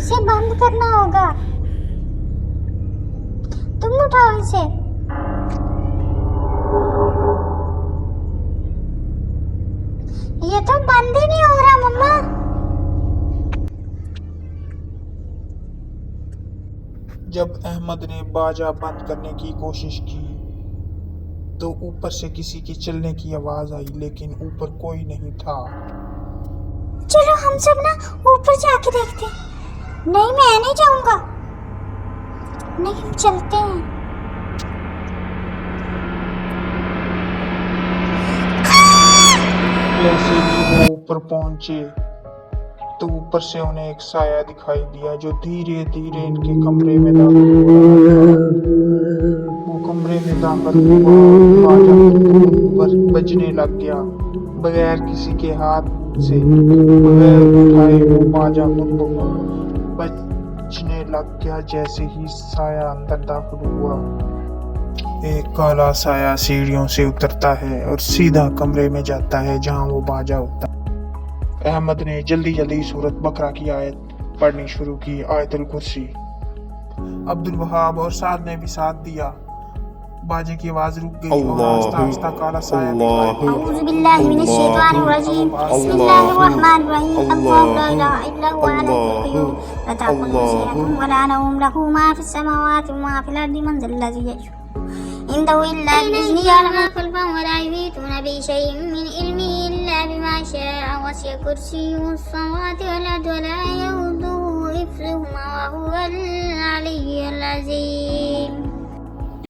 इसे बंद करना होगा। तुम उठाओ इसे। ये तो बंद ही नहीं हो रहा मम्मा। जब अहमद ने बाजा बंद करने की कोशिश की तो ऊपर से किसी की चलने की आवाज आई, लेकिन ऊपर कोई नहीं था। चलो हम सब ना ऊपर जाके देखते हैं। नहीं मैं नहीं जाऊंगा। नहीं हम चलते हैं। जैसे ही वो ऊपर पहुंचे तो ऊपर से उन्हें एक साया दिखाई दिया जो धीरे धीरे इनके कमरे में दाखिल हुआ। वो कमरे में दाखिल हुआ, बाजा ऊपर बजने लग गया। बगैर किसी के हाथ से, बगैर उठाए वो बाजा खुद ब खुद बजने लग गया। जैसे ही साया अंदर दाखिल हुआ, एक काला साया सीढ़ियों से उतरता है और सीधा कमरे में जाता है जहां वो बाजा होता है। अहमद ने जल्दी जल्दी सूरत बकरा की आयत पढ़नी शुरू की, आयतुल कुर्सी। अब्दुल वहाब और साद ने भी साथ दिया। बाजे की आवाज रुक गई और आस्ता आस्ता काला साया दिखाई औज़ु बिल्लाहि मिनश शैतानिर रजीम। बिस्मिल्लाहिर रहमानिर रहीम। अल्लाहु ला इलाहा इल्ला हुवा अल-हय्युल क़य्यूम ला ta'khudhuhu sinatun wa la nawm lahu ma fis samawati wa ma fil ardi man dhal ladzi yashfa'u indahu illa bi-idhnihi ya'lamu ma khalfahum wa la yuhituna bi shay'in min ilmihi illa bima sha'a wasi'a kursiyyuhu as-samawati wal ardi wa la yahuduhu hifdhuhuma wa huwa al-'aliyyul 'azim.